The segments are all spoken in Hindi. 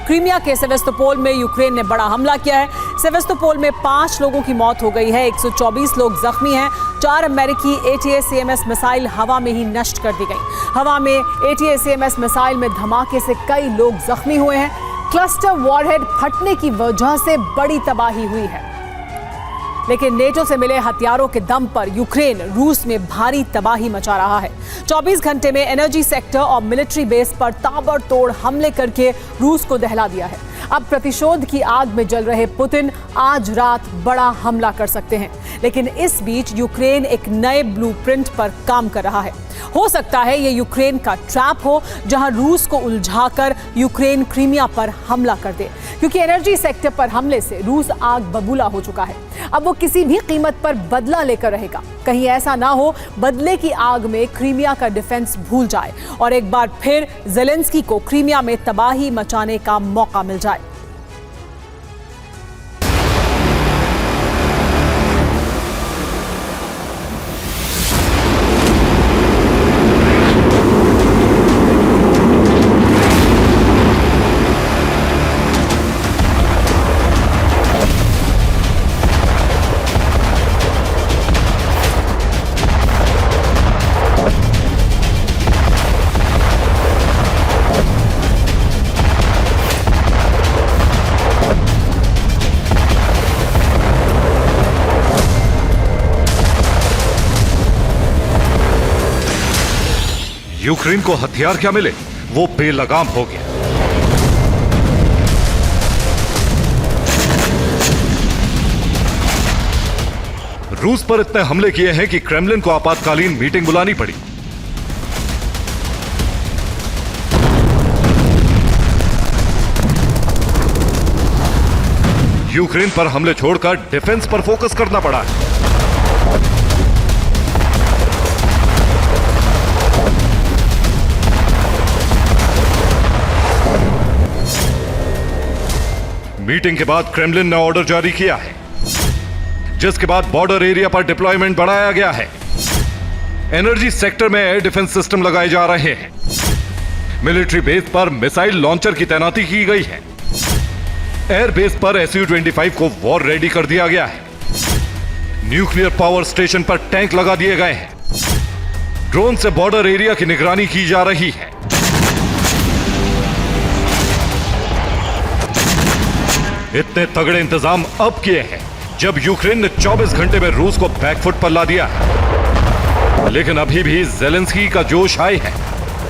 क्रीमिया के सेवेस्तोपोल में यूक्रेन ने बड़ा हमला किया है। सेवेस्तोपोल में 5 लोगों की मौत हो गई है, 124 लोग जख्मी हैं। 4 अमेरिकी ATACMS मिसाइल हवा में ही नष्ट कर दी गई। हवा में ATACMS मिसाइल में धमाके से कई लोग जख्मी हुए हैं। क्लस्टर वॉरहेड फटने की वजह से बड़ी तबाही हुई है, लेकिन नेटो से मिले हथियारों के दम पर यूक्रेन रूस में भारी तबाही मचा रहा है। 24 घंटे में एनर्जी सेक्टर और मिलिट्री बेस पर ताबड़तोड़ हमले करके रूस को दहला दिया है। अब प्रतिशोध की आग में जल रहे पुतिन आज रात बड़ा हमला कर सकते हैं, लेकिन इस बीच यूक्रेन एक नए ब्लूप्रिंट पर काम कर रहा है। हो सकता है ये यूक्रेन का ट्रैप हो, जहां रूस को उलझाकर यूक्रेन क्रीमिया पर हमला कर दे, क्योंकि एनर्जी सेक्टर पर हमले से रूस आग बबूला हो चुका है। अब वो किसी भी कीमत पर बदला लेकर रहेगा। कहीं ऐसा ना हो बदले की आग में क्रीमिया का डिफेंस भूल जाए और एक बार फिर ज़ेलेंस्की को क्रीमिया में तबाही मचाने का मौका मिल जाए। यूक्रेन को हथियार क्या मिले वो बेलगाम हो गया। रूस पर इतने हमले किए हैं कि क्रेमलिन को आपातकालीन मीटिंग बुलानी पड़ी। यूक्रेन पर हमले छोड़कर डिफेंस पर फोकस करना पड़ा है। मीटिंग के बाद क्रेमलिन ने ऑर्डर जारी किया है, जिसके बाद बॉर्डर एरिया पर डिप्लॉयमेंट बढ़ाया गया है। एनर्जी सेक्टर में एयर डिफेंस सिस्टम लगाए जा रहे हैं। मिलिट्री बेस पर मिसाइल लॉन्चर की तैनाती की गई है। एयर बेस पर Su-25 को वॉर रेडी कर दिया गया है। न्यूक्लियर पावर स्टेशन पर टैंक लगा दिए गए हैं। ड्रोन से बॉर्डर एरिया की निगरानी की जा रही है। इतने तगड़े इंतजाम अब किए हैं जब यूक्रेन ने 24 घंटे में रूस को बैकफुट पर ला दिया है। लेकिन अभी भी ज़ेलेंस्की का जोश हाई है।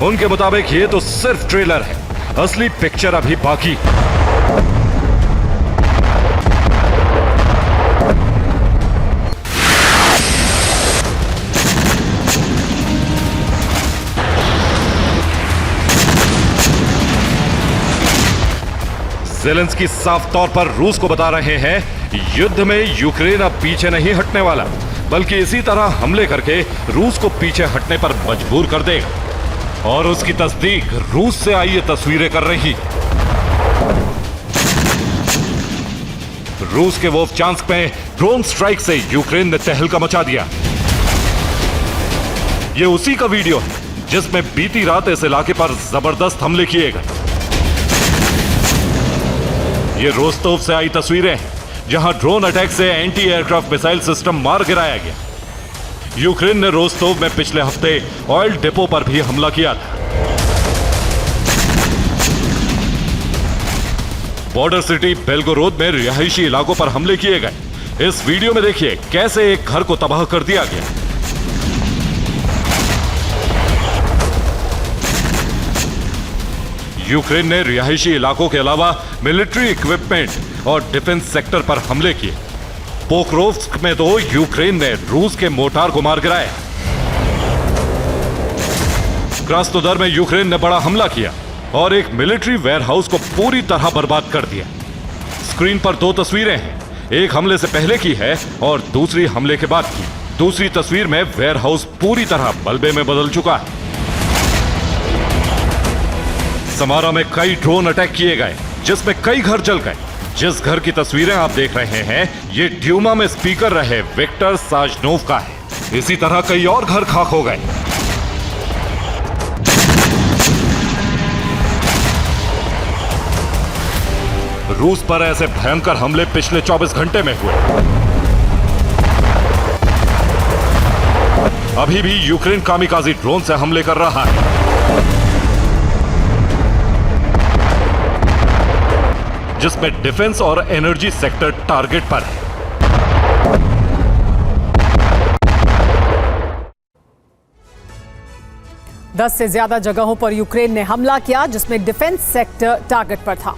उनके मुताबिक ये तो सिर्फ ट्रेलर है, असली पिक्चर अभी बाकी। ज़ेलेंस्की साफ तौर पर रूस को बता रहे हैं युद्ध में यूक्रेन अब पीछे नहीं हटने वाला, बल्कि इसी तरह हमले करके रूस को पीछे हटने पर मजबूर कर देगा। और उसकी तस्दीक रूस से आई ये तस्वीरें कर रही। रूस के वोवचांस्क में ड्रोन स्ट्राइक से यूक्रेन ने तहलका मचा दिया। ये उसी का वीडियो है जिसमें बीती रात इस इलाके पर जबरदस्त हमले किए गए। ये रोस्तोव से आई तस्वीरें हैं, जहां ड्रोन अटैक से एंटी एयरक्राफ्ट मिसाइल सिस्टम मार गिराया गया। यूक्रेन ने रोस्तोव में पिछले हफ्ते ऑयल डिपो पर भी हमला किया था। बॉर्डर सिटी बेलगोरोद में रिहायशी इलाकों पर हमले किए गए। इस वीडियो में देखिए कैसे एक घर को तबाह कर दिया गया। यूक्रेन ने रिहायशी इलाकों के अलावा मिलिट्री इक्विपमेंट और डिफेंस सेक्टर पर हमले किए। पोक्रोव्स्क में तो यूक्रेन ने रूस के मोर्टार को मार गिराया। क्रास्नोदर में यूक्रेन ने बड़ा हमला किया और एक मिलिट्री वेयरहाउस को पूरी तरह बर्बाद कर दिया। स्क्रीन पर 2 तस्वीरें हैं, एक हमले से पहले की है और दूसरी हमले के बाद की। दूसरी तस्वीर में वेयरहाउस पूरी तरह मलबे में बदल चुका है। समारा में कई ड्रोन अटैक किए गए, जिसमें कई घर जल गए। जिस घर की तस्वीरें आप देख रहे हैं, ये ड्यूमा में स्पीकर रहे विक्टर साजनोव का है। इसी तरह कई और घर खाक हो गए। रूस पर ऐसे भयंकर हमले पिछले 24 घंटे में हुए। अभी भी यूक्रेन कामिकाज़ी ड्रोन से हमले कर रहा है। जिसमें डिफेंस और एनर्जी सेक्टर टारगेट पर है। दस से ज्यादा जगहों पर यूक्रेन ने हमला किया, जिसमें डिफेंस सेक्टर टारगेट पर था।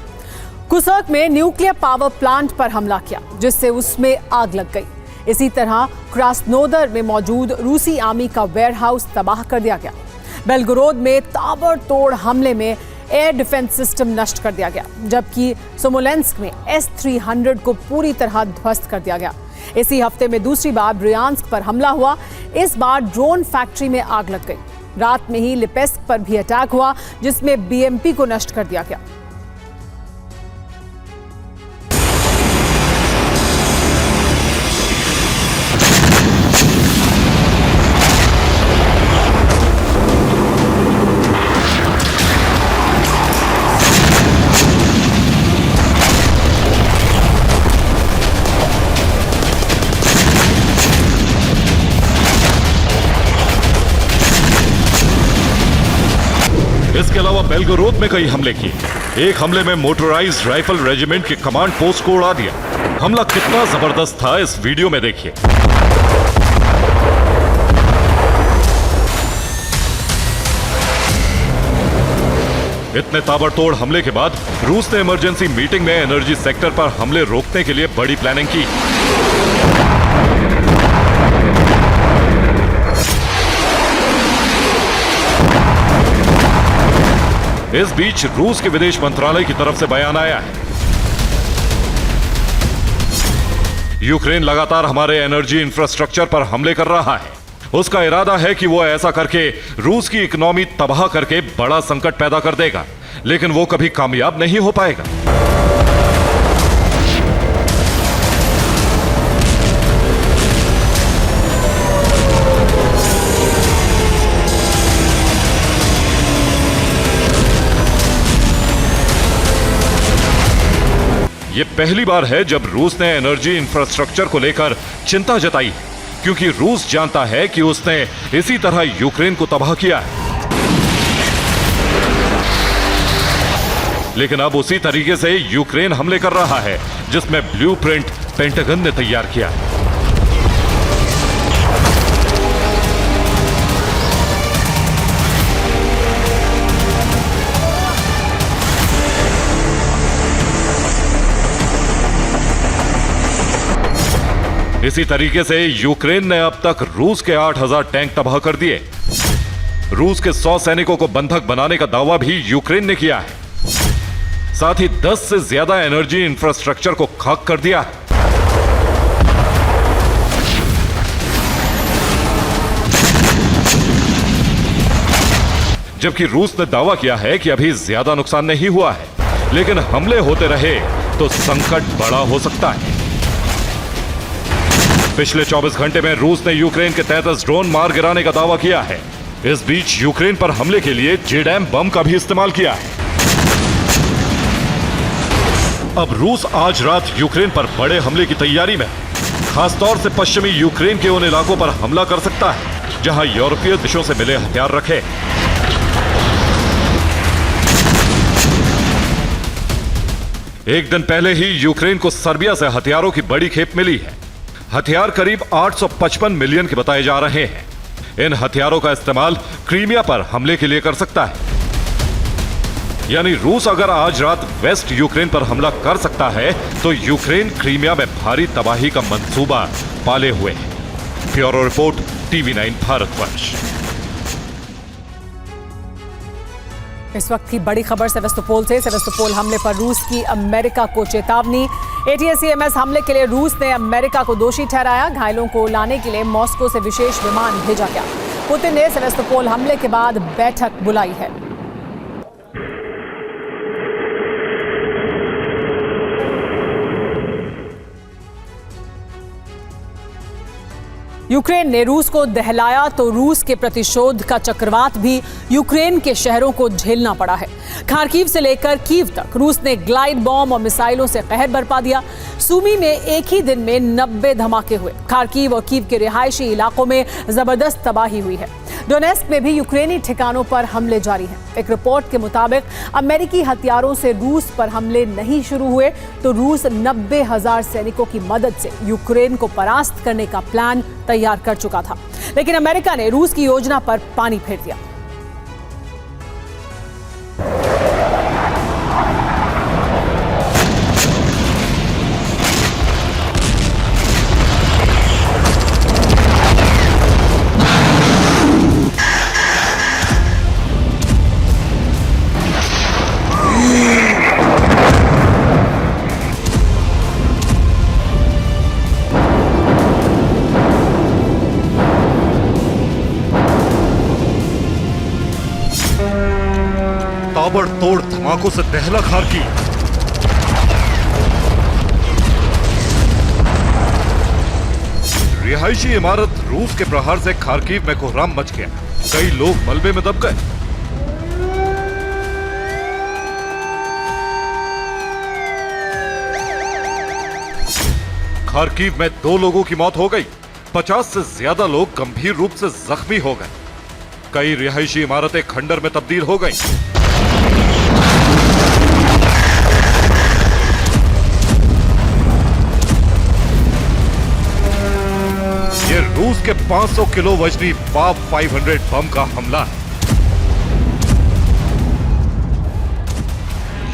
कुर्स्क में न्यूक्लियर पावर प्लांट पर हमला किया, जिससे उसमें आग लग गई। इसी तरह क्रास्नोदर में मौजूद रूसी आर्मी का वेयरहाउस तबाह कर दिया गया। बेलगोरोद में ताबड़तोड़ हमले में एयर डिफेंस सिस्टम नष्ट कर दिया गया, जबकि सोमोलेंस्क में S-300 को पूरी तरह ध्वस्त कर दिया गया। इसी हफ्ते में दूसरी बार ब्रियांस्क पर हमला हुआ। इस बार ड्रोन फैक्ट्री में आग लग गई। रात में ही लिपेस्क पर भी अटैक हुआ, जिसमें BMP को नष्ट कर दिया गया। इसके अलावा बेलगोरोद में कई हमले किए। एक हमले में मोटराइज्ड राइफल रेजिमेंट के कमांड पोस्ट को उड़ा दिया। हमला कितना जबरदस्त था, इस वीडियो में देखिए। इतने ताबड़तोड़ हमले के बाद रूस ने इमरजेंसी मीटिंग में एनर्जी सेक्टर पर हमले रोकने के लिए बड़ी प्लानिंग की। इस बीच रूस के विदेश मंत्रालय की तरफ से बयान आया है, यूक्रेन लगातार हमारे एनर्जी इंफ्रास्ट्रक्चर पर हमले कर रहा है। उसका इरादा है कि वो ऐसा करके रूस की इकोनॉमी तबाह करके बड़ा संकट पैदा कर देगा, लेकिन वो कभी कामयाब नहीं हो पाएगा। ये पहली बार है जब रूस ने एनर्जी इंफ्रास्ट्रक्चर को लेकर चिंता जताई है, क्योंकि रूस जानता है कि उसने इसी तरह यूक्रेन को तबाह किया है। लेकिन अब उसी तरीके से यूक्रेन हमले कर रहा है, जिसमें ब्लूप्रिंट पेंटागन ने तैयार किया है। इसी तरीके से यूक्रेन ने अब तक रूस के 8000 टैंक तबाह कर दिए। रूस के 100 सैनिकों को बंधक बनाने का दावा भी यूक्रेन ने किया है। साथ ही 10 से ज्यादा एनर्जी इंफ्रास्ट्रक्चर को खाक कर दिया है। जबकि रूस ने दावा किया है कि अभी ज्यादा नुकसान नहीं हुआ है, लेकिन हमले होते रहे तो संकट बड़ा हो सकता है। पिछले 24 घंटे में रूस ने यूक्रेन के 33 ड्रोन मार गिराने का दावा किया है। इस बीच यूक्रेन पर हमले के लिए JDAM बम का भी इस्तेमाल किया है। अब रूस आज रात यूक्रेन पर बड़े हमले की तैयारी में, खासतौर से पश्चिमी यूक्रेन के उन इलाकों पर हमला कर सकता है जहां यूरोपीय देशों से मिले हथियार रखे। एक दिन पहले ही यूक्रेन को सर्बिया से हथियारों की बड़ी खेप मिली है। हथियार करीब 855 मिलियन के बताए जा रहे हैं। इन हथियारों का इस्तेमाल क्रीमिया पर हमले के लिए कर सकता है। यानी रूस अगर आज रात वेस्ट यूक्रेन पर हमला कर सकता है तो यूक्रेन क्रीमिया में भारी तबाही का मंसूबा पाले हुए है। Bureau report, TV9 Bharatvarsh. इस वक्त की बड़ी खबर सेवास्तोपोल से। सेवास्तोपोल हमले पर रूस की अमेरिका को चेतावनी। ATACMS हमले के लिए रूस ने अमेरिका को दोषी ठहराया। घायलों को लाने के लिए मॉस्को से विशेष विमान भेजा गया। पुतिन ने सेवास्तोपोल हमले के बाद बैठक बुलाई है। यूक्रेन ने रूस को दहलाया तो रूस के प्रतिशोध का चक्रवात भी यूक्रेन के शहरों को झेलना पड़ा है। खार्किव से लेकर कीव तक रूस ने ग्लाइड बॉम्ब और मिसाइलों से कहर बरपा दिया। सूमी में एक ही दिन में 90 धमाके हुए। खार्किव और कीव के रिहायशी इलाकों में जबरदस्त तबाही हुई है। डोनेस्क में भी यूक्रेनी ठिकानों पर हमले जारी हैं। एक रिपोर्ट के मुताबिक अमेरिकी हथियारों से रूस पर हमले नहीं शुरू हुए तो रूस 90,000 सैनिकों की मदद से यूक्रेन को परास्त करने का प्लान तैयार कर चुका था, लेकिन अमेरिका ने रूस की योजना पर पानी फेर दिया। ताबड़तोड़ धमाकों से दहला खार्किव। रिहायशी इमारत रूस के प्रहार से खार्किव में कोहराम मच गया। कई लोग मलबे में दब गए। खार्किव में 2 लोगों की मौत हो गई। 50 से ज्यादा लोग गंभीर रूप से जख्मी हो गए। कई रिहायशी इमारतें खंडर में तब्दील हो गईं। ये रूस के 500 किलो वजनी फाब 500 बम का हमला है।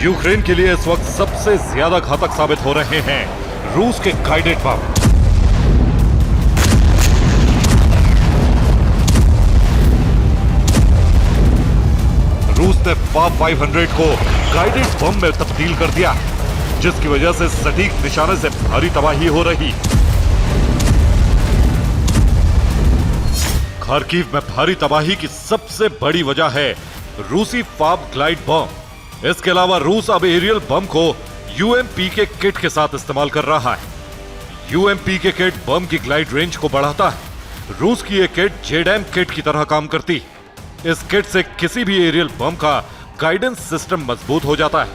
यूक्रेन के लिए इस वक्त सबसे ज्यादा घातक साबित हो रहे हैं रूस के गाइडेड बम। रूस ने फाब 500 को गाइडेड बम में तब्दील कर दिया, जिसकी वजह से सटीक निशाने से भारी तबाही हो रही। खार्किव में भारी तबाही की सबसे बड़ी वजह है रूसी फाब ग्लाइड बम। इसके अलावा रूस अब एरियल बम को यूएमपी के किट के साथ इस्तेमाल कर रहा है। यूएमपी के किट बम की ग्लाइड रेंज को बढ़ाता है। रूस की यह किट जेडैम किट की तरह काम करती है। इस किट से किसी भी एरियल बम का गाइडेंस सिस्टम मजबूत हो जाता है।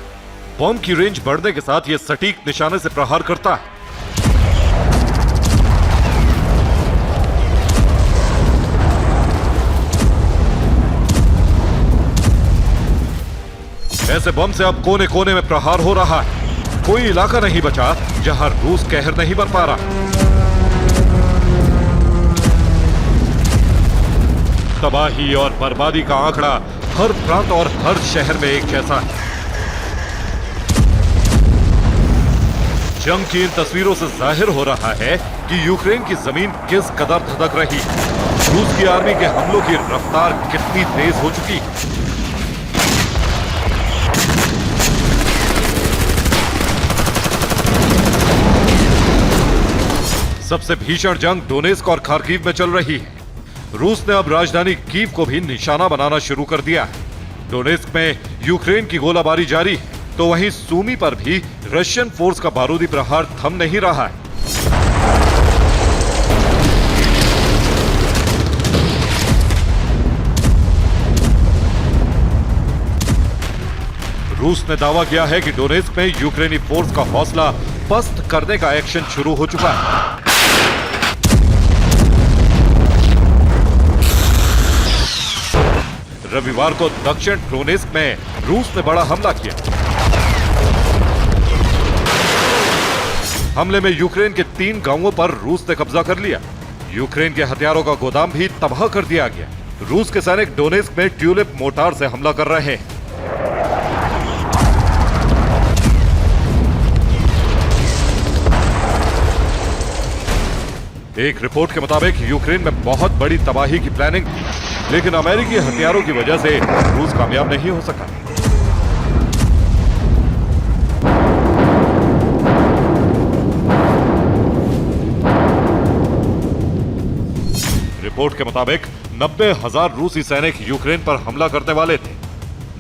बम की रेंज बढ़ने के साथ यह सटीक निशाने से प्रहार करता है। ऐसे बम से अब कोने कोने में प्रहार हो रहा है। कोई इलाका नहीं बचा जहां रूस कहर नहीं बन पा रहा। तबाही और बर्बादी का आंकड़ा हर प्रांत और हर शहर में एक जैसा है। जंग की इन तस्वीरों से जाहिर हो रहा है कि यूक्रेन की जमीन किस कदर धधक रही है। रूस की आर्मी के हमलों की रफ्तार कितनी तेज हो चुकी है। सबसे भीषण जंग डोनेस्क और खार्किव में चल रही है। रूस ने अब राजधानी कीव को भी निशाना बनाना शुरू कर दिया है। डोनेस्क में यूक्रेन की गोलाबारी जारी है, तो वहीं सूमी पर भी रशियन फोर्स का बारूदी प्रहार थम नहीं रहा है। रूस ने दावा किया है कि डोनेस्क में यूक्रेनी फोर्स का हौसला पस्त करने का एक्शन शुरू हो चुका है। रविवार को दक्षिण डोनेस्क में रूस ने बड़ा हमला किया। हमले में यूक्रेन के 3 गांवों पर रूस ने कब्जा कर लिया। यूक्रेन के हथियारों का गोदाम भी तबाह कर दिया गया। रूस के सैनिक डोनेस्क में ट्यूलिप मोर्टार से हमला कर रहे हैं। एक रिपोर्ट के मुताबिक यूक्रेन में बहुत बड़ी तबाही की प्लानिंग थी, लेकिन अमेरिकी हथियारों की वजह से रूस कामयाब नहीं हो सका। रिपोर्ट के मुताबिक 90,000 रूसी सैनिक यूक्रेन पर हमला करने वाले थे।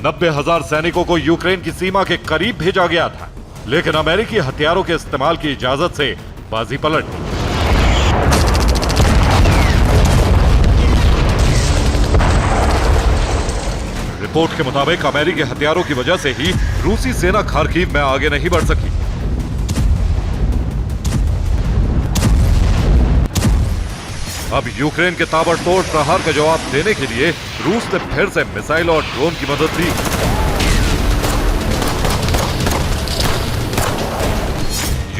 90,000 सैनिकों को यूक्रेन की सीमा के करीब भेजा गया था, लेकिन अमेरिकी हथियारों के इस्तेमाल की इजाजत से बाजी पलट गई। रिपोर्ट के मुताबिक अमेरिकी हथियारों की वजह से ही रूसी सेना खार्किव में आगे नहीं बढ़ सकी। अब यूक्रेन के ताबड़तोड़ प्रहार का जवाब देने के लिए रूस ने फिर से मिसाइल और ड्रोन की मदद ली।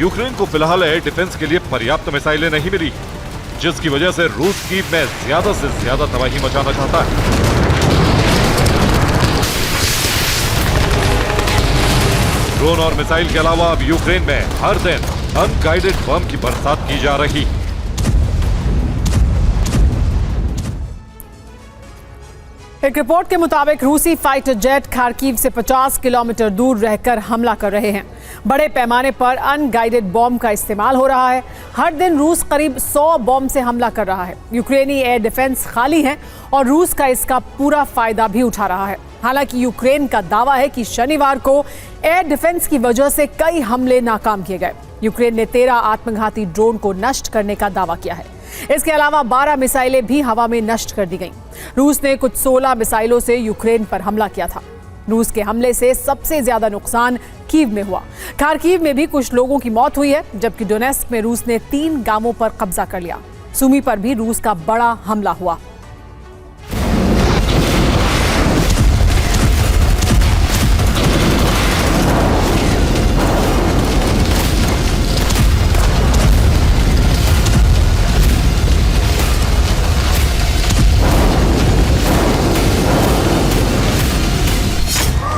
यूक्रेन को फिलहाल एयर डिफेंस के लिए पर्याप्त मिसाइलें नहीं मिली, जिसकी वजह से रूस कीव में ज्यादा से ज्यादा तबाही मचाना चाहता है। ड्रोन और मिसाइल के अलावा अब यूक्रेन में हर दिन अनगाइडेड बम की बरसात की जा रही। एक रिपोर्ट के मुताबिक रूसी फाइटर जेट खार्किव से 50 किलोमीटर दूर रहकर हमला कर रहे हैं। बड़े पैमाने पर अनगाइडेड बॉम्ब का इस्तेमाल हो रहा है। हर दिन रूस करीब 100 बॉम्ब से हमला कर रहा है। यूक्रेनी एयर डिफेंस खाली है और रूस का इसका पूरा फायदा भी उठा रहा है। हालांकि यूक्रेन का दावा है कि शनिवार को एयर डिफेंस की वजह से कई हमले नाकाम किए गए। यूक्रेन ने 13 आत्मघाती ड्रोन को नष्ट करने का दावा किया है। इसके अलावा 12 मिसाइलें भी हवा में नष्ट कर दी गईं। रूस ने कुछ 16 मिसाइलों से यूक्रेन पर हमला किया था। रूस के हमले से सबसे ज्यादा नुकसान कीव में हुआ। खार्किव में भी कुछ लोगों की मौत हुई है, जबकि डोनेस्क में रूस ने 3 गांवों पर कब्जा कर लिया। सुमी पर भी रूस का बड़ा हमला हुआ।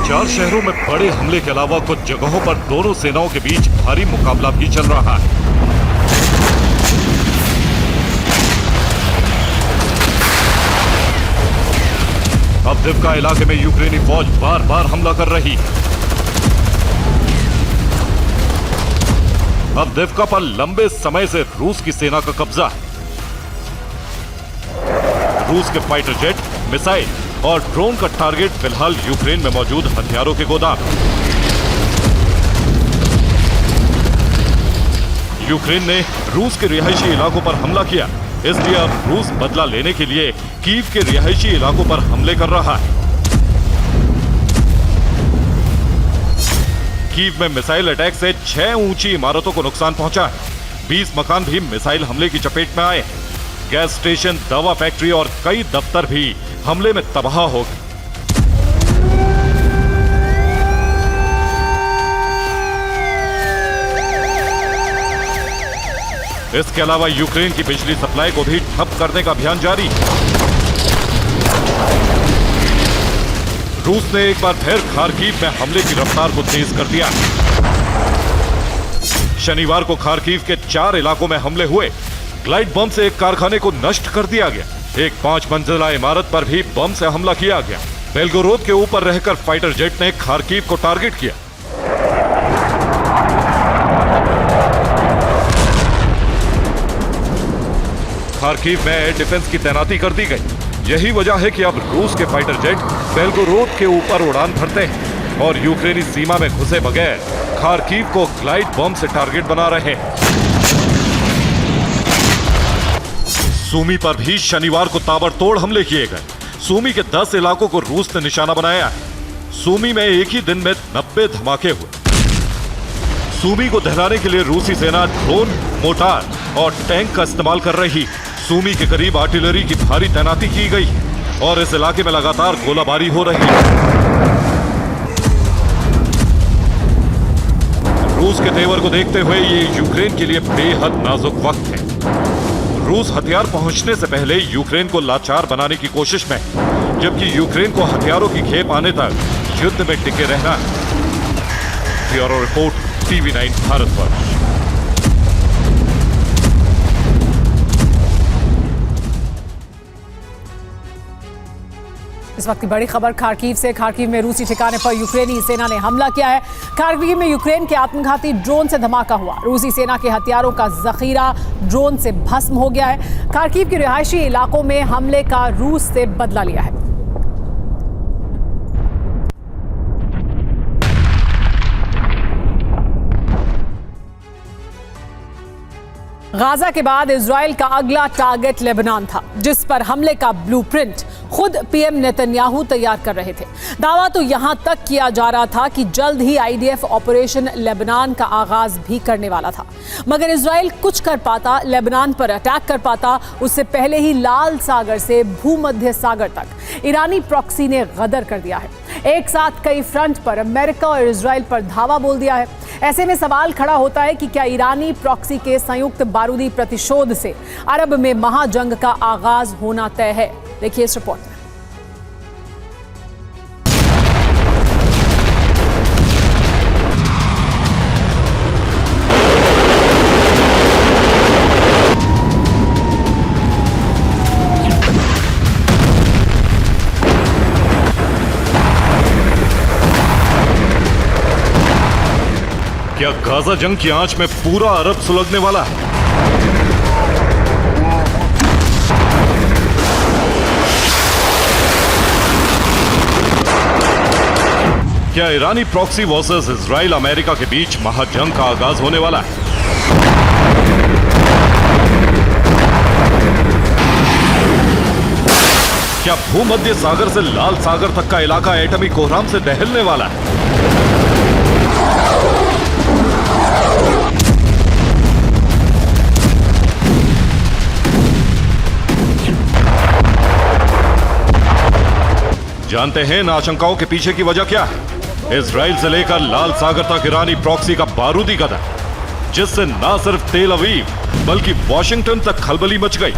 चार शहरों में बड़े हमले के अलावा कुछ जगहों पर दोनों सेनाओं के बीच भारी मुकाबला भी चल रहा है। अवदिव्का इलाके में यूक्रेनी फौज बार बार हमला कर रही है। अवदिव्का पर लंबे समय से रूस की सेना का कब्जा है। रूस के फाइटर जेट, मिसाइल और ड्रोन का टारगेट फिलहाल यूक्रेन में मौजूद हथियारों के गोदाम। यूक्रेन ने रूस के रिहायशी इलाकों पर हमला किया, इसलिए अब रूस बदला लेने के लिए कीव के रिहायशी इलाकों पर हमले कर रहा है। कीव में मिसाइल अटैक से 6 ऊंची इमारतों को नुकसान पहुंचा है। 20 मकान भी मिसाइल हमले की चपेट में आए। गैस स्टेशन, दवा फैक्ट्री और कई दफ्तर भी हमले में तबाह हो गए। इसके अलावा यूक्रेन की बिजली सप्लाई को भी ठप करने का अभियान जारी है। रूस ने एक बार फिर खार्किव में हमले की रफ्तार को तेज कर दिया। शनिवार को खार्किव के 4 इलाकों में हमले हुए। ग्लाइड बम से एक कारखाने को नष्ट कर दिया गया। एक 5 मंजिला इमारत पर भी बम से हमला किया गया। बेलगोरोद के ऊपर रहकर फाइटर जेट ने खार्किव को टारगेट किया। खार्किव में एयर डिफेंस की तैनाती कर दी गई। यही वजह है कि अब रूस के फाइटर जेट बेलगोरोद के ऊपर उड़ान भरते हैं और यूक्रेनी सीमा में घुसे बगैर खार्किव को ग्लाइड बम से टारगेट बना रहे हैं। सूमी पर भी शनिवार को ताबड़तोड़ हमले किए गए। सूमी के 10 इलाकों को रूस ने निशाना बनाया है। सूमी में एक ही दिन में 90 धमाके हुए। सूमी को दहलाने के लिए रूसी सेना ड्रोन, मोटार और टैंक का इस्तेमाल कर रही। सूमी के करीब आर्टिलरी की भारी तैनाती की गई और इस इलाके में लगातार गोलाबारी हो रही है। रूस के तेवर को देखते हुए ये यूक्रेन के लिए बेहद नाजुक वक्त है। रूस हथियार पहुंचने से पहले यूक्रेन को लाचार बनाने की कोशिश में, जबकि यूक्रेन को हथियारों की खेप आने तक युद्ध में टिके रहना है। Bureau report, TV9 Bharatvarsh. इस वक्त की बड़ी खबर खार्किव से। खार्किव में रूसी ठिकाने पर यूक्रेनी सेना ने हमला किया है। खार्किव में यूक्रेन के आत्मघाती ड्रोन से धमाका हुआ। रूसी सेना के हथियारों का जखीरा ड्रोन से भस्म हो गया है। खार्किव के रिहायशी इलाकों में हमले का रूस से बदला लिया है। गाजा के बाद इजराइल का अगला टारगेट लेबनान था, जिस पर हमले का ब्लूप्रिंट खुद पीएम नेतन्याहू तैयार कर रहे थे। दावा तो यहां तक किया जा रहा था कि जल्द ही आईडीएफ ऑपरेशन लेबनान का आगाज भी करने वाला था, मगर इजराइल कुछ कर पाता, लेबनान पर अटैक कर पाता, उससे पहले ही लाल सागर से भूमध्य सागर तक ईरानी प्रॉक्सी ने गदर कर दिया है। एक साथ कई फ्रंट पर अमेरिका और इजराइल पर धावा बोल दिया है। ऐसे में सवाल खड़ा होता है कि क्या ईरानी प्रॉक्सी के संयुक्त बारूदी प्रतिशोध से अरब में महाजंग का आगाज होना तय है। देखिए इस रिपोर्ट में। क्या गाजा जंग की आंच में पूरा अरब सुलगने वाला है? क्या ईरानी प्रॉक्सी वर्सेस इजराइल अमेरिका के बीच महाजंग का आगाज होने वाला है? क्या भूमध्य सागर से लाल सागर तक का इलाका एटमी कोहराम से दहलने वाला है? जानते हैं इन आशंकाओं के पीछे की वजह क्या है? इजराइल से लेकर लाल सागर तक ईरानी प्रॉक्सी का बारूदी कदम, जिससे न सिर्फ तेल अवीव बल्कि वॉशिंगटन तक खलबली मच गई।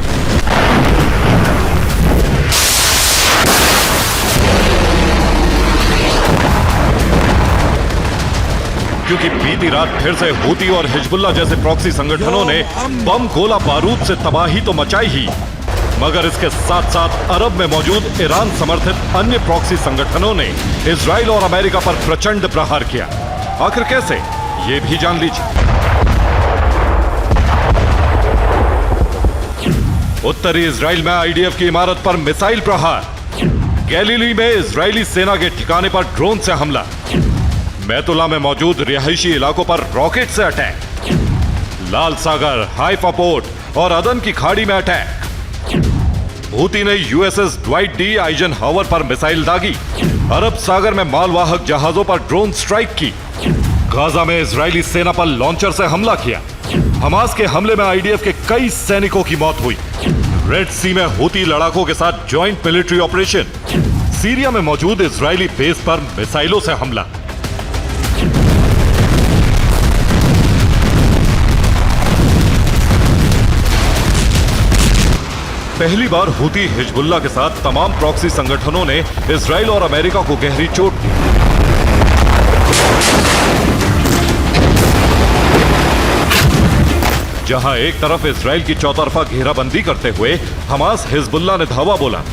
क्योंकि बीती रात फिर से हूती और हिजबुल्लाह जैसे प्रॉक्सी संगठनों ने बम गोला बारूद से तबाही तो मचाई ही, मगर इसके साथ साथ अरब में मौजूद ईरान समर्थित अन्य प्रॉक्सी संगठनों ने इजराइल और अमेरिका पर प्रचंड प्रहार किया। आखिर कैसे, ये भी जान लीजिए। उत्तरी इजराइल में आईडीएफ की इमारत पर मिसाइल प्रहार। गैलीली में इजरायली सेना के ठिकाने पर ड्रोन से हमला। मैतुला में मौजूद रिहायशी इलाकों पर रॉकेट से अटैक। लाल सागर, हाइफा पोर्ट और अदन की खाड़ी में अटैक। हूती ने यूएसएस ड्वाइट डी आइजनहावर पर मिसाइल दागी। अरब सागर में मालवाहक जहाजों पर ड्रोन स्ट्राइक की। गाजा में इजरायली सेना पर लॉन्चर से हमला किया। हमास के हमले में आईडीएफ के कई सैनिकों की मौत हुई। रेड सी में हूती लड़ाकों के साथ जॉइंट मिलिट्री ऑपरेशन। सीरिया में मौजूद इजरायली बेस पर मिसाइलों से हमला। पहली बार हूती हिजबुल्लाह के साथ तमाम प्रॉक्सी संगठनों ने इजराइल और अमेरिका को गहरी चोट दी। जहां एक तरफ इजराइल की चौतरफा घेराबंदी करते हुए हमास हिजबुल्लाह ने धावा बोला,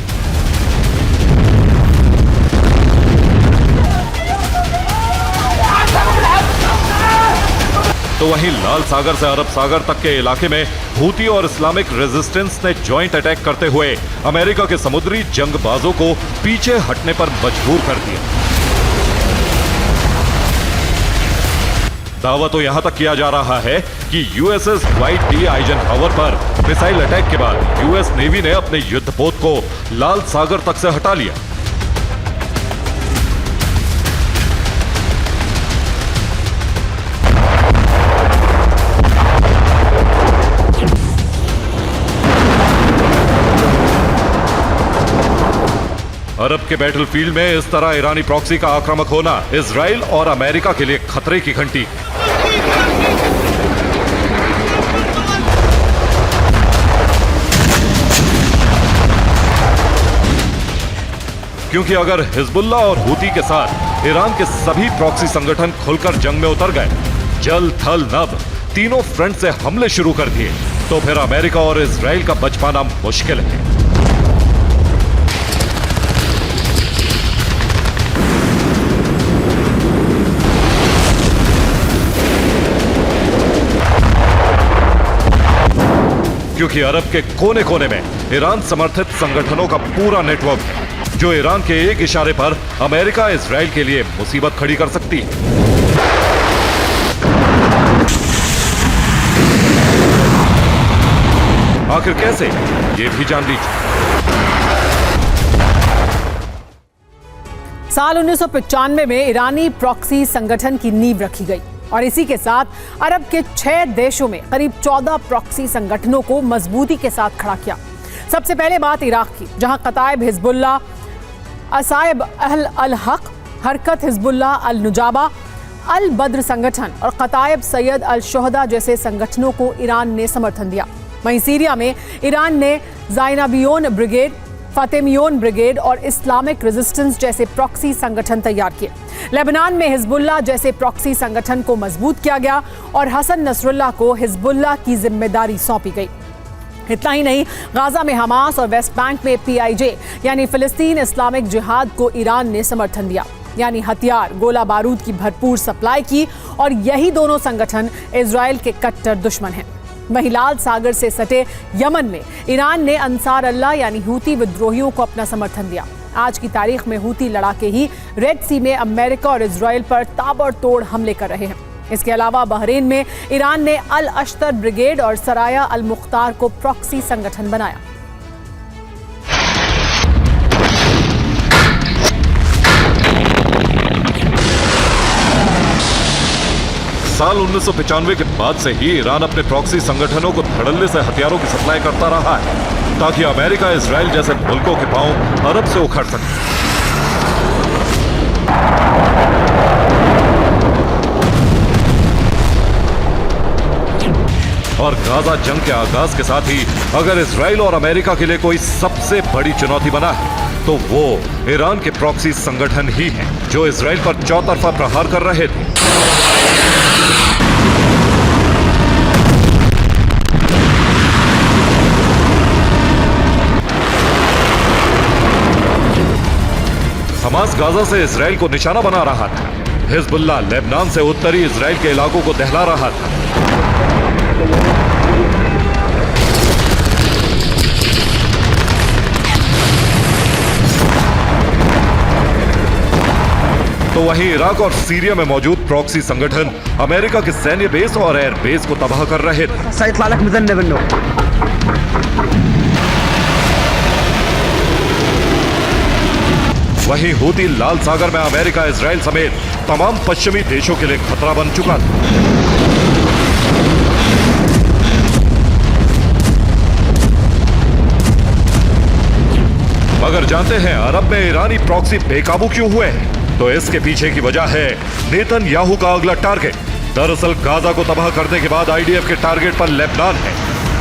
तो वहीं लाल सागर से अरब सागर तक के इलाके में हूती और इस्लामिक रेजिस्टेंस ने जॉइंट अटैक करते हुए अमेरिका के समुद्री जंगबाजों को पीछे हटने पर मजबूर कर दिया। दावा तो यहां तक किया जा रहा है कि यूएसएस ड्वाइट डी आइजनहावर पर मिसाइल अटैक के बाद यूएस नेवी ने अपने युद्धपोत को लाल सागर तक से हटा लिया। अरब के बैटलफील्ड में इस तरह ईरानी प्रॉक्सी का आक्रामक होना इजराइल और अमेरिका के लिए खतरे की घंटी। क्योंकि अगर हिजबुल्लाह और हूती के साथ ईरान के सभी प्रॉक्सी संगठन खुलकर जंग में उतर गए, जल थल नभ तीनों फ्रंट से हमले शुरू कर दिए, तो फिर अमेरिका और इजराइल का बच पाना मुश्किल है। क्योंकि अरब के कोने कोने में ईरान समर्थित संगठनों का पूरा नेटवर्क है, जो ईरान के एक इशारे पर अमेरिका इजराइल के लिए मुसीबत खड़ी कर सकती है। आखिर कैसे, ये भी जान लीजिए। साल 1995 में ईरानी प्रॉक्सी संगठन की नींव रखी गई और इसी के साथ अरब के 6 देशों में करीब 14 प्रॉक्सी संगठनों को मजबूती के साथ खड़ा किया। सबसे पहले बात इराक की, जहां कताइब हिजबुल्लाह, असाइब अहल अल हक, हरकत हिजबुल्लाह अल नुजाबा, अल बद्र संगठन और कताइब सैयद अल शोहदा जैसे संगठनों को ईरान ने समर्थन दिया। वहीं सीरिया में ईरान ने ज़ाइनाबियोन ब्रिगेड, फातिमियोन ब्रिगेड और इस्लामिक रेजिस्टेंस जैसे प्रॉक्सी संगठन तैयार किए। लेबनान में हिजबुल्लाह जैसे प्रॉक्सी संगठन को मजबूत किया गया और हसन नसरुल्लाह को हिजबुल्लाह की जिम्मेदारी सौंपी गई। इतना ही नहीं, गाजा में हमास और वेस्ट बैंक में PIJ यानी फिलिस्तीन इस्लामिक जिहाद को ईरान ने समर्थन दिया, यानी हथियार, गोला बारूद की भरपूर सप्लाई की। और यही दोनों संगठन इजराइल के कट्टर दुश्मन हैं। वहीं लाल सागर से सटे यमन में ईरान ने अंसार अल्लाह यानी हूती विद्रोहियों को अपना समर्थन दिया। आज की तारीख में हूती लड़ाके ही रेड सी में अमेरिका और इजराइल पर ताबड़तोड़ हमले कर रहे हैं। इसके अलावा बहरीन में ईरान ने अल अश्तर ब्रिगेड और सराया अल मुख्तार को प्रॉक्सी संगठन बनाया। साल 1995 के बाद से ही ईरान अपने प्रॉक्सी संगठनों को धड़ल्ले से हथियारों की सप्लाई करता रहा है, ताकि अमेरिका, इजराइल जैसे मुल्कों के पांव अरब से उखड़ सके। और गाजा जंग के आगाज के साथ ही अगर इजराइल और अमेरिका के लिए कोई सबसे बड़ी चुनौती बना है, तो वो ईरान के प्रॉक्सी संगठन ही हैं, जो इजराइल पर चौतरफा प्रहार कर रहे थे। हमास गाजा से इजराइल को निशाना बना रहा था। हिजबुल्लाह लेबनान से उत्तरी इजराइल के इलाकों को दहला रहा था। तो वहीं इराक और सीरिया में मौजूद प्रॉक्सी संगठन अमेरिका के सैन्य बेस और एयर बेस को तबाह कर रहे थे। वहीं हूती लाल सागर में अमेरिका, इजराइल समेत तमाम पश्चिमी देशों के लिए खतरा बन चुका था। मगर जानते हैं अरब में ईरानी प्रॉक्सी बेकाबू क्यों हुए? तो इसके पीछे की वजह है नेतन्याहू का अगला टारगेट। दरअसल गाजा को तबाह करने के बाद IDF के टारगेट पर लेबनान है।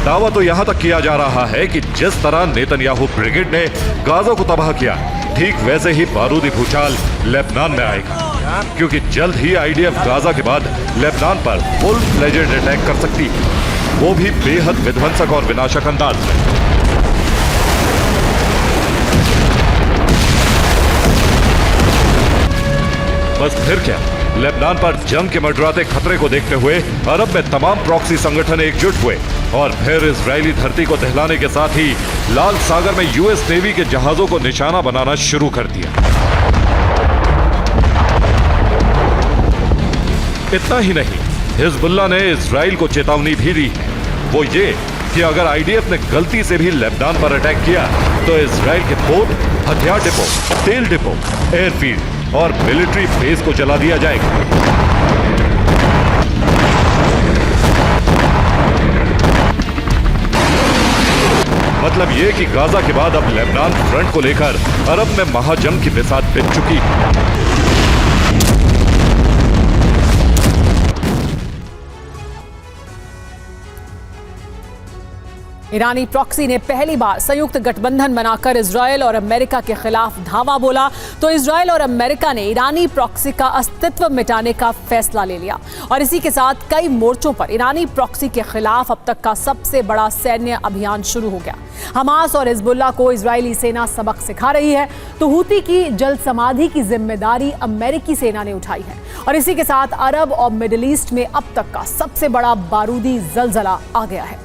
दावा तो यहां तक किया जा रहा है कि जिस तरह नेतन्याहू ब्रिगेड ने गाजा को तबाह किया, ठीक वैसे ही बारूदी भूचाल लेबनान में आएगा, क्योंकि जल्द ही IDF गाजा के बाद लेबनान पर फुल फ्लेजेड अटैक कर सकती है, वो भी बेहद विध्वंसक और विनाशक अंदाज में। बस फिर क्या, लेबनान पर जंग के मंडराते खतरे को देखते हुए अरब में तमाम प्रॉक्सी संगठन एकजुट हुए और फिर इजरायली धरती को दहलाने के साथ ही लाल सागर में US नेवी के जहाजों को निशाना बनाना शुरू कर दिया। इतना ही नहीं, हिजबुल्लाह ने इजराइल को चेतावनी भी दी है, वो ये कि अगर IDF ने गलती से भी लेबनान पर अटैक किया तो इजराइल के पोर्ट, हथियार डिपो, तेल डिपो, एयरफील्ड और मिलिट्री बेस को जला दिया जाएगा। मतलब ये कि गाजा के बाद अब लेबनान फ्रंट को लेकर अरब में महाजंग की बिसात बिछ चुकी है। ईरानी प्रॉक्सी ने पहली बार संयुक्त गठबंधन बनाकर इजराइल और अमेरिका के खिलाफ धावा बोला तो इजराइल और अमेरिका ने ईरानी प्रॉक्सी का अस्तित्व मिटाने का फैसला ले लिया और इसी के साथ कई मोर्चों पर ईरानी प्रॉक्सी के खिलाफ अब तक का सबसे बड़ा सैन्य अभियान शुरू हो गया। हमास और हिजबुल्लाह को इजरायली सेना सबक सिखा रही है तो हूती की जल समाधि की जिम्मेदारी अमेरिकी सेना ने उठाई है और इसी के साथ अरब और मिडिल ईस्ट में अब तक का सबसे बड़ा बारूदी जलजला आ गया है।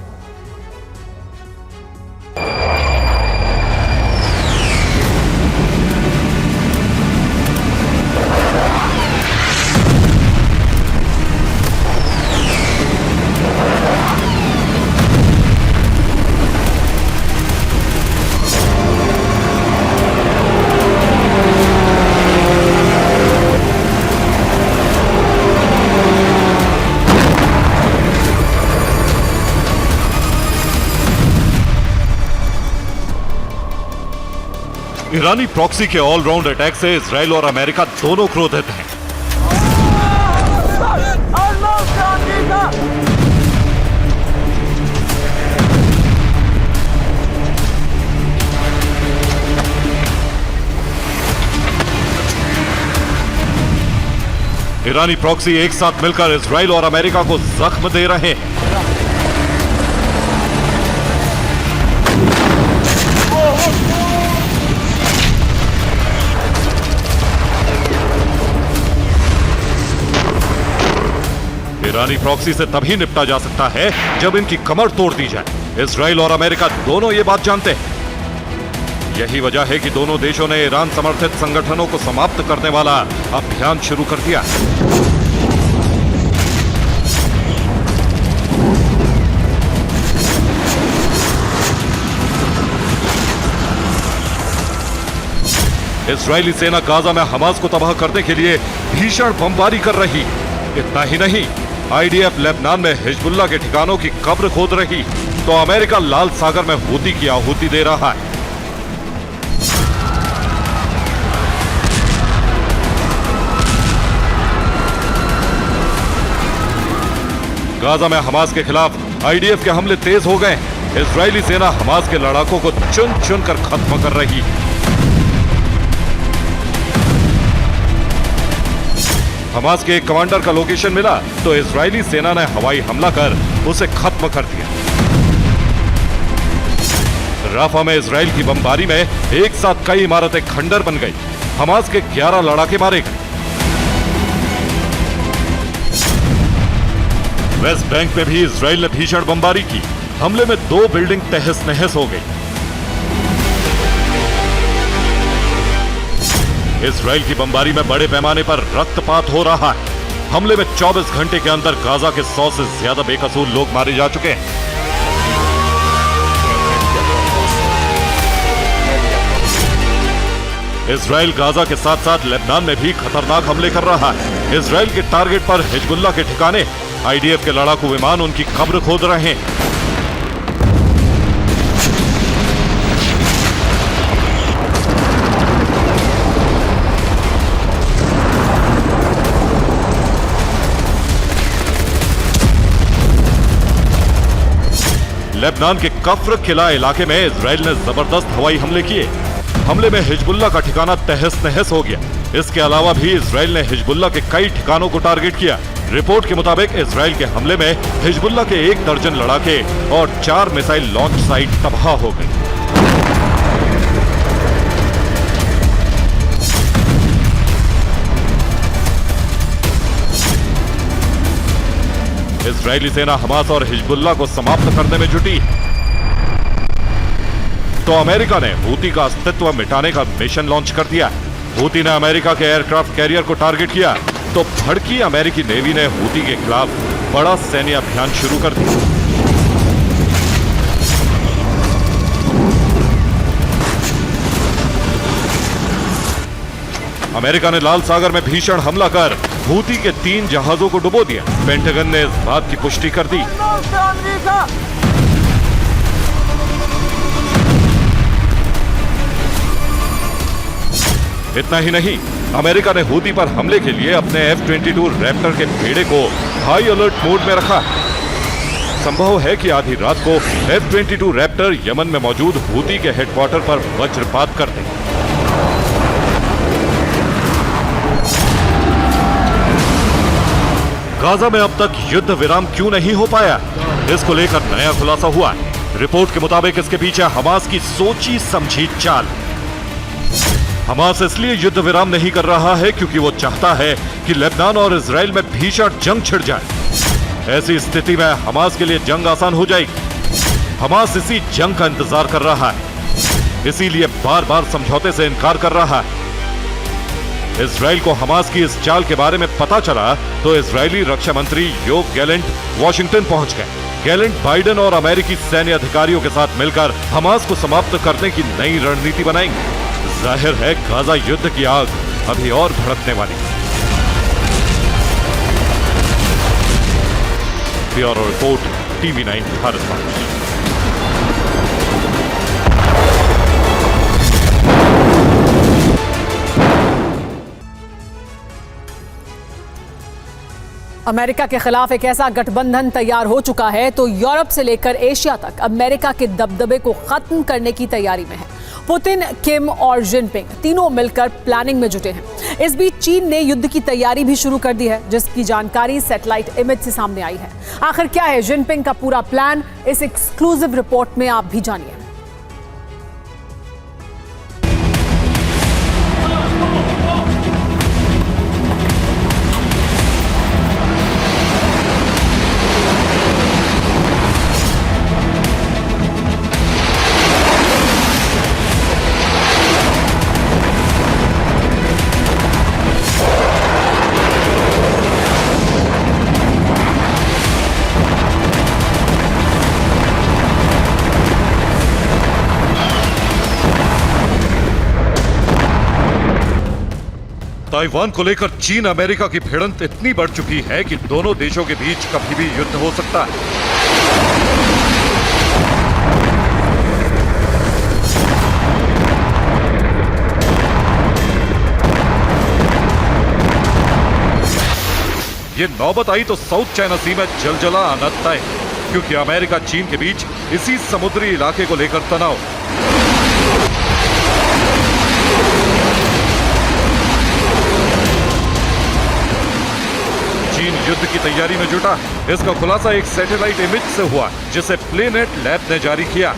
ईरानी प्रॉक्सी के ऑलराउंड अटैक से इजराइल और अमेरिका दोनों क्रोधित हैं। ईरानी प्रॉक्सी एक साथ मिलकर इजराइल और अमेरिका को जख्म दे रहे हैं। ईरानी प्रॉक्सी से तभी निपटा जा सकता है जब इनकी कमर तोड़ दी जाए। इजराइल और अमेरिका दोनों ये बात जानते हैं। यही वजह है कि दोनों देशों ने ईरान समर्थित संगठनों को समाप्त करने वाला अभियान शुरू कर दिया। इजरायली सेना गाजा में हमास को तबाह करने के लिए भीषण बमबारी कर रही। इतना ही नहीं, आईडीएफ लेबनान में हिजबुल्लाह के ठिकानों की कब्र खोद रही, तो अमेरिका लाल सागर में हूती की आहुति दे रहा है। गाजा में हमास के खिलाफ आईडीएफ के हमले तेज हो गए। इजरायली सेना हमास के लड़ाकों को चुन चुन कर खत्म कर रही। हमास के एक कमांडर का लोकेशन मिला तो इजरायली सेना ने हवाई हमला कर उसे खत्म कर दिया। राफा में इजराइल की बमबारी में एक साथ कई इमारतें खंडर बन गई। हमास के 11 लड़ाके मारे गए। वेस्ट बैंक में भी इजराइल ने भीषण बमबारी की। हमले में 2 बिल्डिंग तहस नहस हो गई। इजराइल की बमबारी में बड़े पैमाने पर रक्तपात हो रहा है। हमले में 24 घंटे के अंदर गाजा के 100 से ज्यादा बेकसूर लोग मारे जा चुके हैं। इजराइल गाजा के साथ साथ लेबनान में भी खतरनाक हमले कर रहा है। इजराइल के टारगेट पर हिजबुल्लाह के ठिकाने, आईडीएफ के लड़ाकू विमान उनकी कब्र खोद रहे हैं। लेबनान के कफ्र किला इलाके में इजराइल ने जबरदस्त हवाई हमले किए। हमले में हिजबुल्लाह का ठिकाना तहस नहस हो गया। इसके अलावा भी इजराइल ने हिजबुल्लाह के कई ठिकानों को टारगेट किया। रिपोर्ट के मुताबिक इजराइल के हमले में हिजबुल्लाह के 1 दर्जन लड़ाके और 4 मिसाइल लॉन्च साइट तबाह हो गई। इजरायली सेना हमास और हिजबुल्लाह को समाप्त करने में जुटी, तो अमेरिका ने हूती का अस्तित्व मिटाने का मिशन लॉन्च कर दिया। हूती ने अमेरिका के एयरक्राफ्ट कैरियर को टारगेट किया, तो भड़की अमेरिकी नेवी ने हूती के खिलाफ बड़ा सैन्य अभियान शुरू कर दिया। अमेरिका ने लाल सागर में भीषण हमला कर हूती के 3 जहाजों को डुबो दिया। पेंटागन ने इस बात की पुष्टि कर दी। इतना ही नहीं, अमेरिका ने हूती पर हमले के लिए अपने F-22 रैप्टर के बेड़े को हाई अलर्ट मोड में रखा। संभव है कि आधी रात को F-22 रैप्टर यमन में मौजूद हूती के हेडक्वार्टर पर वज्रपात कर दे। गाजा में अब तक युद्ध विराम क्यों नहीं हो पाया, इसको लेकर नया खुलासा हुआ है। रिपोर्ट के मुताबिक इसके पीछे हमास की सोची समझी चाल। हमास इसलिए युद्ध विराम नहीं कर रहा है क्योंकि वो चाहता है कि लेबनान और इजराइल में भीषण जंग छिड़ जाए। ऐसी स्थिति में हमास के लिए जंग आसान हो जाएगी। हमास इसी जंग का इंतजार कर रहा है, इसीलिए बार बार समझौते से इनकार कर रहा है। इजराइल को हमास की इस चाल के बारे में पता चला तो इजरायली रक्षा मंत्री योव गैलेंट वॉशिंगटन पहुंच गए। गैलेंट बाइडेन और अमेरिकी सैन्य अधिकारियों के साथ मिलकर हमास को समाप्त करने की नई रणनीति बनाएंगे। जाहिर है गाजा युद्ध की आग अभी और भड़कने वाली है। Bureau report, TV9 Bharat. America के खिलाफ एक ऐसा गठबंधन तैयार हो चुका है तो यूरोप से लेकर एशिया तक अमेरिका के दबदबे को खत्म करने की तैयारी में है। पुतिन, किम और जिनपिंग तीनों मिलकर प्लानिंग में जुटे हैं। इस बीच चीन ने युद्ध की तैयारी भी शुरू कर दी है, जिसकी जानकारी सैटेलाइट इमेज से सामने आई है। आखिर क्या है जिनपिंग का पूरा प्लान, इस एक्सक्लूसिव रिपोर्ट में आप भी जानिए। ताइवान को लेकर चीन अमेरिका की भिड़ंत इतनी बढ़ चुकी है कि दोनों देशों के बीच कभी भी युद्ध हो सकता है। ये नौबत आई तो साउथ चाइना सी में जलजला आना तय, क्योंकि अमेरिका चीन के बीच इसी समुद्री इलाके को लेकर तनाव। चीन युद्ध की तैयारी में जुटा। इसका खुलासा एक सैटेलाइट इमेज से हुआ, जिसे प्लेनेट लैब ने जारी किया।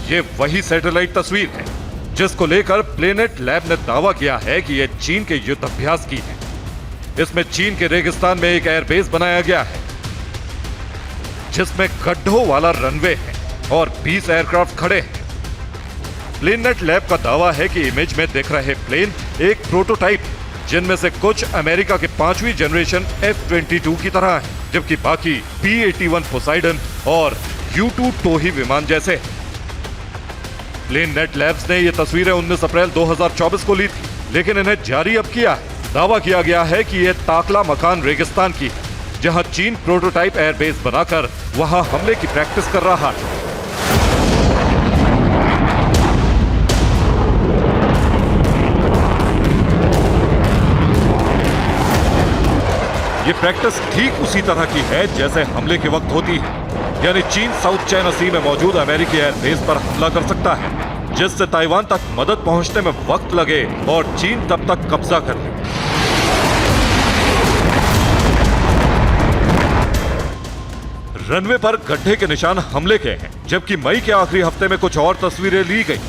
ये वही सैटेलाइट तस्वीर है जिसको लेकर प्लेनेट लैब ने दावा किया है कि यह चीन के युद्ध अभ्यास की है। इसमें चीन के रेगिस्तान में एक एयरबेस बनाया गया है, जिसमें गड्ढों वाला रनवे है और 20 एयरक्राफ्ट खड़े हैं। प्लेनेट लैब का दावा है कि इमेज में दिख रहे प्लेन एक प्रोटोटाइप, जिनमें से कुछ अमेरिका के 5वीं जनरेशन F-22 की तरह है, जबकि बाकी P-81 पोसाइडन और U-2 टोही विमान जैसे। प्लेनेट लैब्स ने ये तस्वीरें 19 अप्रैल 2024 को ली थी, लेकिन इन्हें जारी अब किया है। दावा किया गया है कि यह ताकला मकान रेगिस्तान की है, जहां चीन प्रोटोटाइप एयरबेस बनाकर वहां हमले की प्रैक्टिस कर रहा है। ये प्रैक्टिस ठीक उसी तरह की है जैसे हमले के वक्त होती है, यानी चीन साउथ चाइना सी में मौजूद अमेरिकी एयरबेस पर हमला कर सकता है, जिससे ताइवान तक मदद पहुंचने में वक्त लगे और चीन तब तक कब्जा कर ले। रनवे पर गड्ढे के निशान हमले के हैं, जबकि मई के आखिरी हफ्ते में कुछ और तस्वीरें ली गई,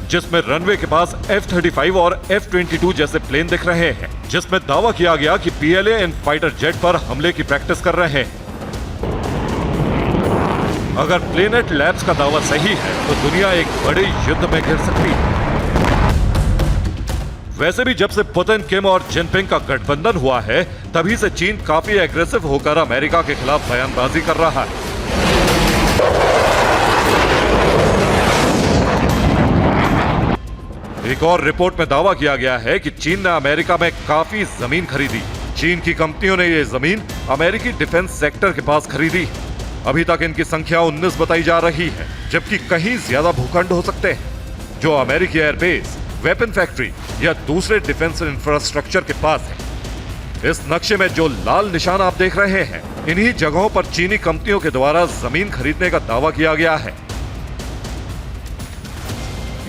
जिसमें रनवे के पास F-35 और F-22 जैसे प्लेन दिख रहे हैं, जिसमें दावा किया गया कि PLA इन फाइटर जेट पर हमले की प्रैक्टिस कर रहे हैं। अगर प्लेनेट लैब्स का दावा सही है तो दुनिया एक बड़े युद्ध में घिर सकती है। वैसे भी जब से पुतिन, किम और जिनपिंग का गठबंधन हुआ है, तभी से चीन काफी एग्रेसिव होकर अमेरिका के खिलाफ बयानबाजी कर रहा है। एक और रिपोर्ट में दावा किया गया है कि चीन ने अमेरिका में काफी जमीन खरीदी। चीन की कंपनियों ने यह जमीन अमेरिकी डिफेंस सेक्टर के पास खरीदी। अभी तक इनकी संख्या 19 बताई जा रही है, जबकि कहीं ज्यादा भूखंड हो सकते हैं, जो अमेरिकी एयरबेस, वेपन फैक्ट्री या दूसरे डिफेंस इंफ्रास्ट्रक्चर के पास है। इस नक्शे में जो लाल निशान आप देख रहे हैं, इन्हीं जगहों पर चीनी कंपनियों के द्वारा जमीन खरीदने का दावा किया गया है।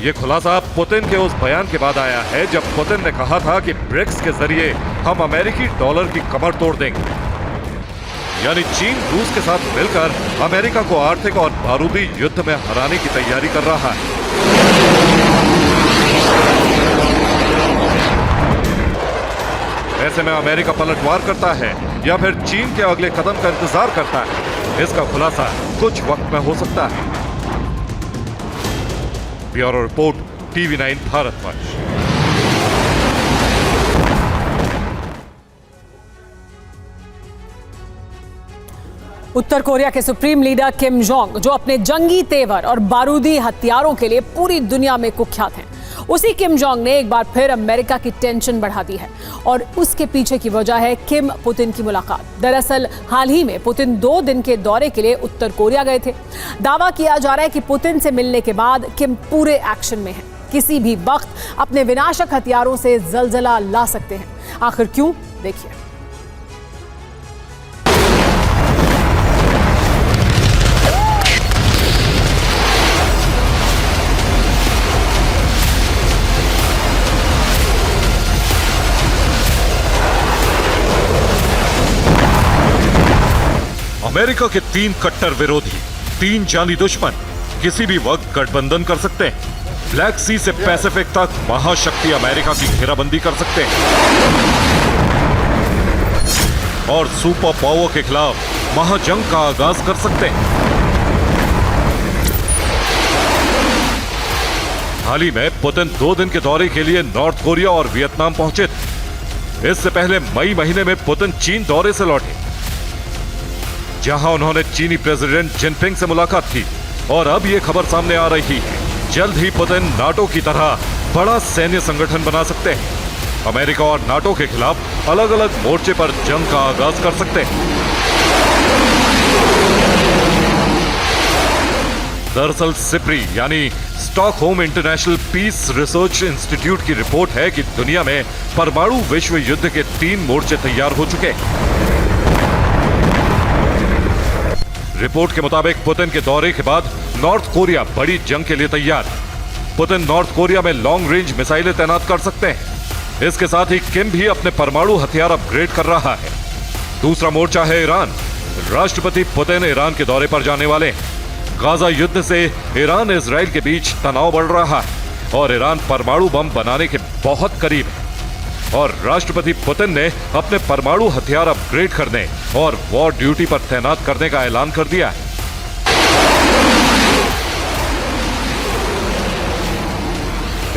ये खुलासा पुतिन के उस बयान के बाद आया है जब पुतिन ने कहा था कि ब्रिक्स के जरिए हम अमेरिकी डॉलर की कमर तोड़ देंगे। यानी चीन रूस के साथ मिलकर अमेरिका को आर्थिक और बारूदी युद्ध में हराने की तैयारी कर रहा है। ऐसे में अमेरिका पलटवार करता है या फिर चीन के अगले कदम का इंतजार करता है, इसका खुलासा कुछ वक्त में हो सकता है। Bureau report, TV9 Bharatvarsh. उत्तर कोरिया के सुप्रीम लीडर किम जोंग, जो अपने जंगी तेवर और बारूदी हथियारों के लिए पूरी दुनिया में कुख्यात हैं, उसी किम जोंग ने एक बार फिर अमेरिका की टेंशन बढ़ा दी है और उसके पीछे की वजह है किम पुतिन की मुलाकात। दरअसल हाल ही में पुतिन 2 दिन के दौरे के लिए उत्तर कोरिया गए थे। दावा किया जा रहा है कि पुतिन से मिलने के बाद किम पूरे एक्शन में हैं। किसी भी वक्त अपने विनाशक हथियारों से जलजला ला सकते हैं। आखिर क्यों, देखिए। अमेरिका के 3 कट्टर विरोधी, 3 जानी दुश्मन किसी भी वक्त गठबंधन कर सकते हैं। ब्लैक सी से पैसिफिक तक महाशक्ति अमेरिका की घेराबंदी कर सकते हैं और सुपर पावर के खिलाफ महाजंग का आगाज कर सकते हैं। हाल ही में पुतिन 2 दिन के दौरे के लिए नॉर्थ कोरिया और वियतनाम पहुंचे थे। इससे पहले मई महीने में पुतिन चीन दौरे से लौटे, जहां उन्होंने चीनी प्रेसिडेंट जिनपिंग से मुलाकात की। और अब यह खबर सामने आ रही है, जल्द ही पुतिन नाटो की तरह बड़ा सैन्य संगठन बना सकते हैं। अमेरिका और नाटो के खिलाफ अलग अलग मोर्चे पर जंग का आगाज कर सकते हैं। दरअसल सिप्री यानी Stockholm International Peace Research Institute की रिपोर्ट है कि दुनिया में परमाणु विश्व युद्ध के 3 मोर्चे तैयार हो चुके हैं। रिपोर्ट के मुताबिक पुतिन के दौरे के बाद नॉर्थ कोरिया बड़ी जंग के लिए तैयार है। पुतिन नॉर्थ कोरिया में लॉन्ग रेंज मिसाइलें तैनात कर सकते हैं। इसके साथ ही किम भी अपने परमाणु हथियार अपग्रेड कर रहा है। दूसरा मोर्चा है ईरान। राष्ट्रपति पुतिन ईरान के दौरे पर जाने वाले हैं। गाजा युद्ध से ईरान इजराइल के बीच तनाव बढ़ रहा है और ईरान परमाणु बम बनाने के बहुत करीब है। और राष्ट्रपति पुतिन ने अपने परमाणु हथियार अपग्रेड करने और वॉर ड्यूटी पर तैनात करने का ऐलान कर दिया है।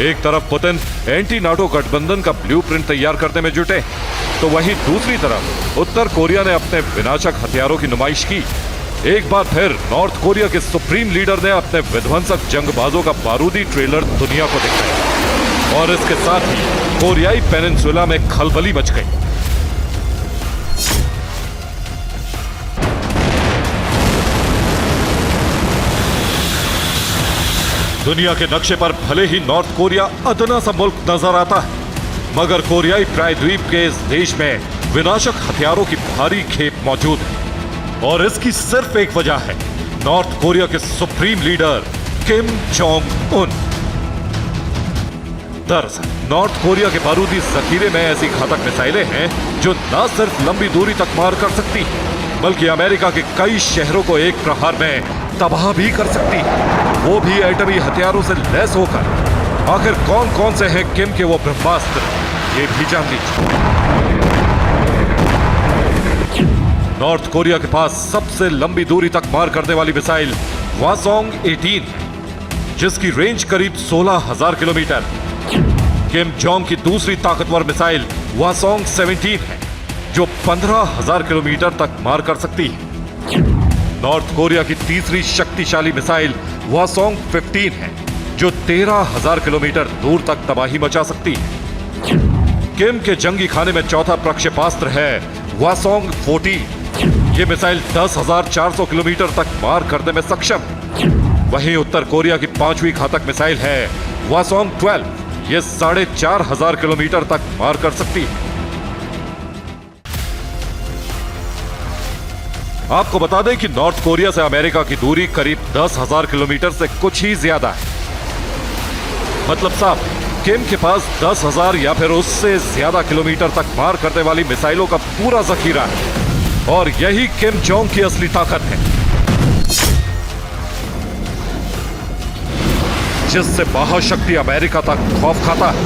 एक तरफ पुतिन एंटी नाटो गठबंधन का ब्लूप्रिंट तैयार करने में जुटे, तो वहीं दूसरी तरफ उत्तर कोरिया ने अपने विनाशक हथियारों की नुमाइश की। एक बार फिर नॉर्थ कोरिया के सुप्रीम लीडर ने अपने विध्वंसक जंगबाजों का बारूदी ट्रेलर दुनिया को दिखाया और इसके साथ ही कोरियाई पेनिनसुला में खलबली मच गई। दुनिया के नक्शे पर भले ही नॉर्थ कोरिया अदना सा मुल्क नजर आता है, मगर कोरियाई प्रायद्वीप के इस देश में विनाशक हथियारों की भारी खेप मौजूद है। और इसकी सिर्फ एक वजह है, नॉर्थ कोरिया के supreme leader Kim Jong Un. दरअसल नॉर्थ कोरिया के बारूदी जखीरे में ऐसी घातक मिसाइलें हैं जो न सिर्फ लंबी दूरी तक मार कर सकती हैं, बल्कि अमेरिका के कई शहरों को एक प्रहार में तबाह भी कर सकती है, वो भी एटमी हथियारों से लैस होकर। आखिर कौन कौन से हैं किम के वो ब्रह्मास्त्र, ये भी जान लीजिए। नॉर्थ कोरिया के पास सबसे लंबी दूरी तक मार करने वाली मिसाइल वासोंग-18 है, जिसकी रेंज करीब 16,000 किलोमीटर। किम जोंग की दूसरी ताकतवर मिसाइल वासोंग-17 है, जो 15,000 किलोमीटर तक मार कर सकती है। नॉर्थ कोरिया की तीसरी शक्तिशाली मिसाइल वासोंग-15 है, जो 13,000 किलोमीटर दूर तक तबाही मचा सकती है। किम के जंगी खाने में चौथा प्रक्षेपास्त्र है वासोंग-14। ये मिसाइल 10,400 किलोमीटर तक मार करने में सक्षम है। वहीं उत्तर कोरिया की 5वीं घातक मिसाइल है वासोंग-12। ये 4,500 किलोमीटर तक मार कर सकती है। आपको बता दें कि नॉर्थ कोरिया से अमेरिका की दूरी करीब 10,000 किलोमीटर से कुछ ही ज्यादा है। मतलब साहब, किम के पास 10,000 या फिर उससे ज्यादा किलोमीटर तक मार करने वाली मिसाइलों का पूरा जखीरा है और यही किम जोंग की असली ताकत है, जिससे महाशक्ति अमेरिका तक खौफ खाता है।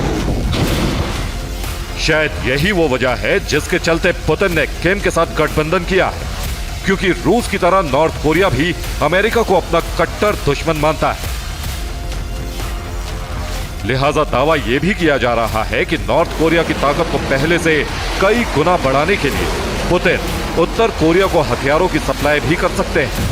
शायद यही वो वजह है जिसके चलते पुतिन ने किम के साथ गठबंधन किया है, क्योंकि रूस की तरह नॉर्थ कोरिया भी अमेरिका को अपना कट्टर दुश्मन मानता है। लिहाजा दावा यह भी किया जा रहा है कि नॉर्थ कोरिया की ताकत को पहले से कई गुना बढ़ाने के लिए पुतिन उत्तर कोरिया को हथियारों की सप्लाई भी कर सकते हैं,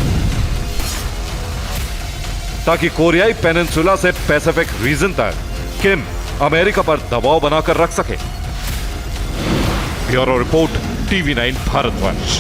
ताकि कोरियाई पेनिनसुला से पैसिफिक रीजन तक किम अमेरिका पर दबाव बनाकर रख सके। Bureau report, TV9 Bharatvarsh.